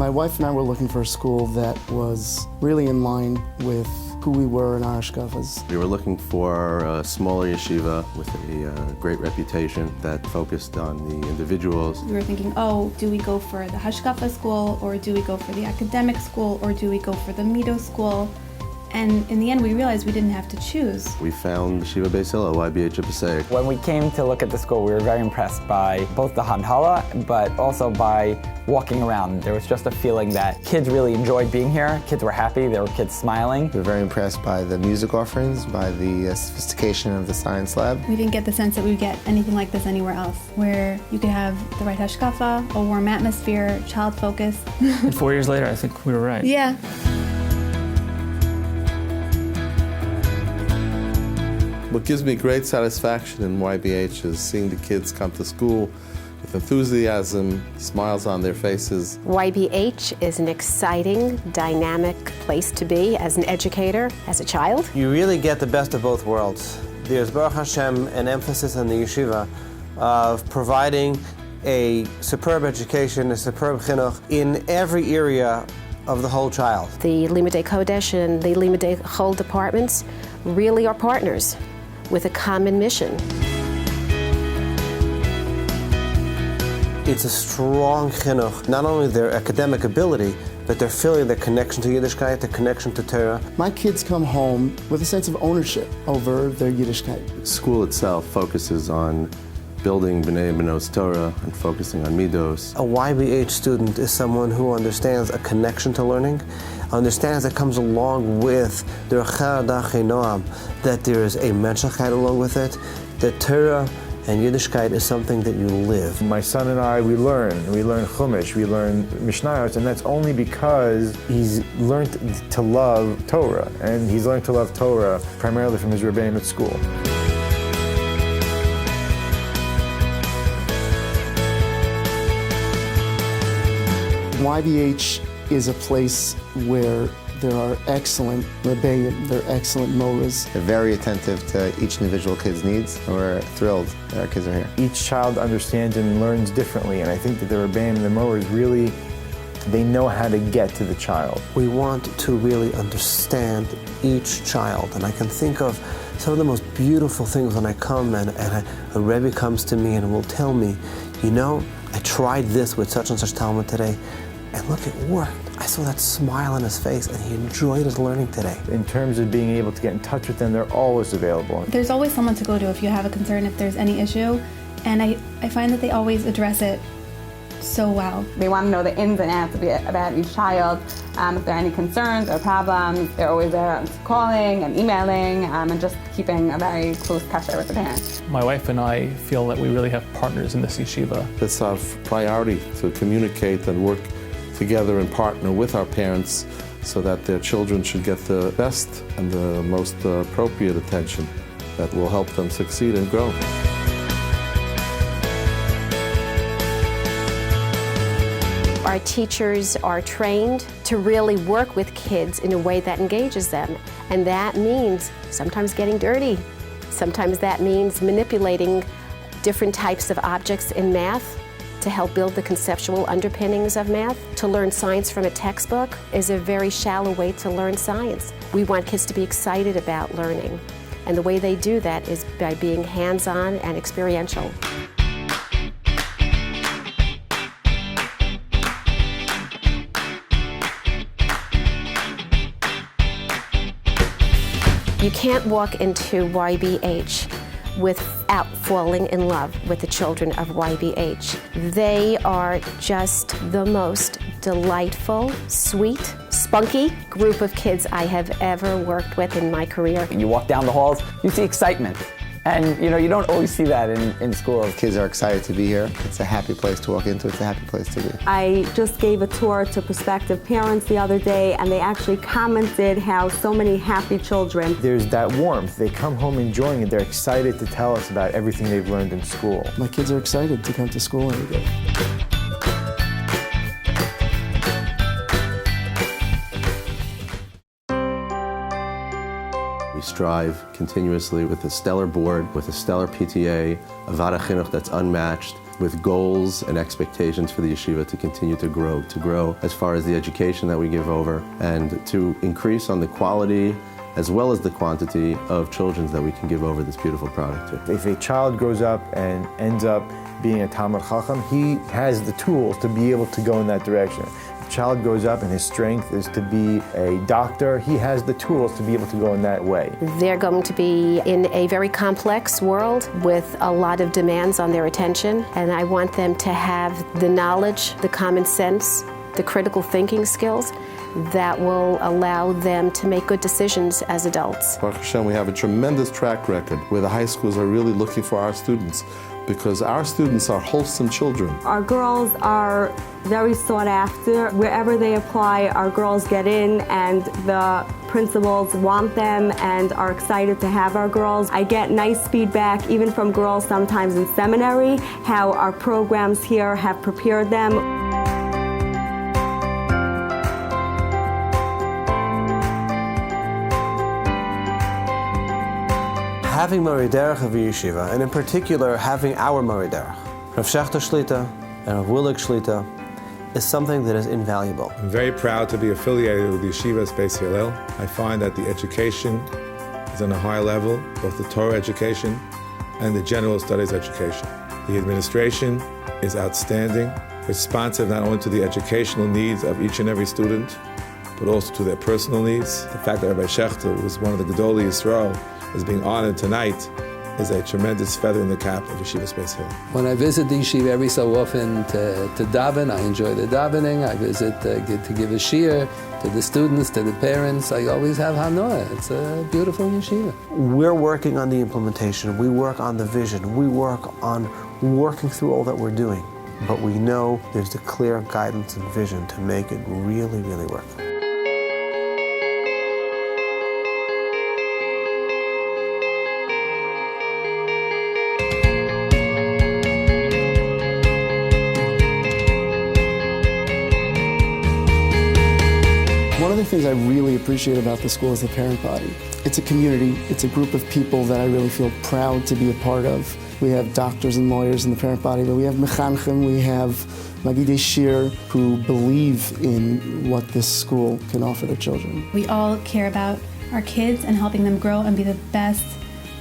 My wife and I were looking for a school that was really in line with who we were in our hashkafas. We were looking for a smaller yeshiva with a great reputation that focused on the individuals. We were thinking, oh, do we go for the hashkafa school, or do we go for the academic school, or do we go for the mido school? And in the end, we realized we didn't have to choose. We found Yeshiva Beis Hillel, YBH of Passaic. When we came to look at the school, we were very impressed by both the Hamdallah, but also by walking around. There was just a feeling that kids really enjoyed being here. Kids were happy, there were kids smiling. We were very impressed by the music offerings, by the sophistication of the science lab. We didn't get the sense that we would get anything like this anywhere else, where you could have the right hashkafa, a warm atmosphere, child focus. And 4 years later, I think we were right. Yeah. What gives me great satisfaction in YBH is seeing the kids come to school with enthusiasm, smiles on their faces. YBH is an exciting, dynamic place to be as an educator, as a child. You really get the best of both worlds. There's, Baruch Hashem, an emphasis on the yeshiva of providing a superb education, a superb chinuch in every area of the whole child. The Limudei Kodesh and the Limudei Chol departments really are partners with a common mission. It's a strong chinuch, not only their academic ability, but they're feeling their connection to Yiddishkeit, their connection to Torah. My kids come home with a sense of ownership over their Yiddishkeit. The school itself focuses on building B'nai B'nos Torah and focusing on midos. A YBH student is someone who understands a connection to learning, understands that comes along with their Chadach Noam, that there is a Menschlichkeit along with it, that Torah and Yiddishkeit is something that you live. My son and I, we learn Chumash, we learn Mishnayos, and that's only because he's learned to love Torah, and he's learned to love Torah primarily from his Rebbeim at school. YBH is a place where there are excellent rebbeim, there are excellent moras. They're very attentive to each individual kid's needs, and we're thrilled that our kids are here. Each child understands and learns differently, and I think that the Rebbeim and the Moers really, they know how to get to the child. We want to really understand each child, and I can think of some of the most beautiful things when I come and a Rebbe comes to me and will tell me, you know, I tried this with such and such Talmud today, and look, it worked. I saw that smile on his face, and he enjoyed his learning today. In terms of being able to get in touch with them, they're always available. There's always someone to go to if you have a concern, if there's any issue, and I find that they always address it so well. They want to know the ins and outs about each child. If there are any concerns or problems, they're always there calling and emailing and just keeping a very close pressure with the parents. My wife and I feel that we really have partners in this yeshiva. It's our priority to communicate and work together and partner with our parents so that their children should get the best and the most appropriate attention that will help them succeed and grow. Our teachers are trained to really work with kids in a way that engages them. And that means sometimes getting dirty. Sometimes that means manipulating different types of objects in math to help build the conceptual underpinnings of math. To learn science from a textbook is a very shallow way to learn science. We want kids to be excited about learning. And the way they do that is by being hands-on and experiential. You can't walk into YBH without falling in love with the children of YBH. They are just the most delightful, sweet, spunky group of kids I have ever worked with in my career. You walk down the halls, you see excitement. And you don't always see that in schools. Kids are excited to be here. It's a happy place to walk into. It's a happy place to be. I just gave a tour to prospective parents the other day, and they actually commented how so many happy children. There's that warmth. They come home enjoying it. They're excited to tell us about everything they've learned in school. My kids are excited to come to school every day. We strive continuously with a stellar board, with a stellar PTA, a Vada Chinuch that's unmatched, with goals and expectations for the yeshiva to continue to grow as far as the education that we give over, and to increase on the quality as well as the quantity of children that we can give over this beautiful product to. If a child grows up and ends up being a Talmid Chacham, he has the tools to be able to go in that direction. If a child grows up and his strength is to be a doctor, he has the tools to be able to go in that way. They're going to be in a very complex world with a lot of demands on their attention, and I want them to have the knowledge, the common sense, the critical thinking skills that will allow them to make good decisions as adults. Baruch Hashem, we have a tremendous track record where the high schools are really looking for our students, because our students are wholesome children. Our girls are very sought after. Wherever they apply, our girls get in, and the principals want them and are excited to have our girls. I get nice feedback even from girls sometimes in seminary, how our programs here have prepared them. Having Morei Derech of Yeshiva, and in particular having our Morei Derech, Rav Shechter Shlita and Rav Willig Shlita, is something that is invaluable. I'm very proud to be affiliated with the Yeshiva Beis Hillel. I find that the education is on a high level, both the Torah education and the general studies education. The administration is outstanding, responsive not only to the educational needs of each and every student, but also to their personal needs. The fact that Rabbi Shechter was one of the Gedolei Yisrael is being honored tonight is a tremendous feather in the cap of Yeshiva Beis Hillel. When I visit the yeshiva every so often to daven, I enjoy the davening. I visit to give a shiur to the students, to the parents. I always have hanoah. It's a beautiful yeshiva. We're working on the implementation. We work on the vision. We work on working through all that we're doing. But we know there's the clear guidance and vision to make it really, really work. One of the things I really appreciate about the school is the parent body. It's a community, it's a group of people that I really feel proud to be a part of. We have doctors and lawyers in the parent body, but we have mechanchim, we have magidei shir who believe in what this school can offer their children. We all care about our kids and helping them grow and be the best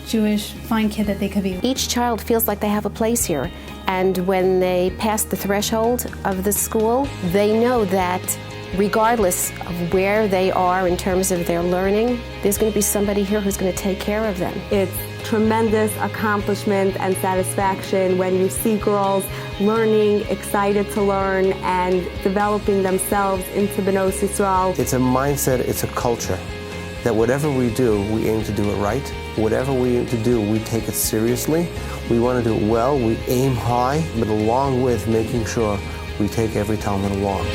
Jewish fine kid that they could be. Each child feels like they have a place here, and when they pass the threshold of the school, they know that regardless of where they are in terms of their learning, there's going to be somebody here who's going to take care of them. It's tremendous accomplishment and satisfaction when you see girls learning, excited to learn, and developing themselves into B'nos Yisrael. It's a mindset, it's a culture, that whatever we do, we aim to do it right. Whatever we aim to do, we take it seriously. We want to do it well, we aim high, but along with making sure we take every Talmud along.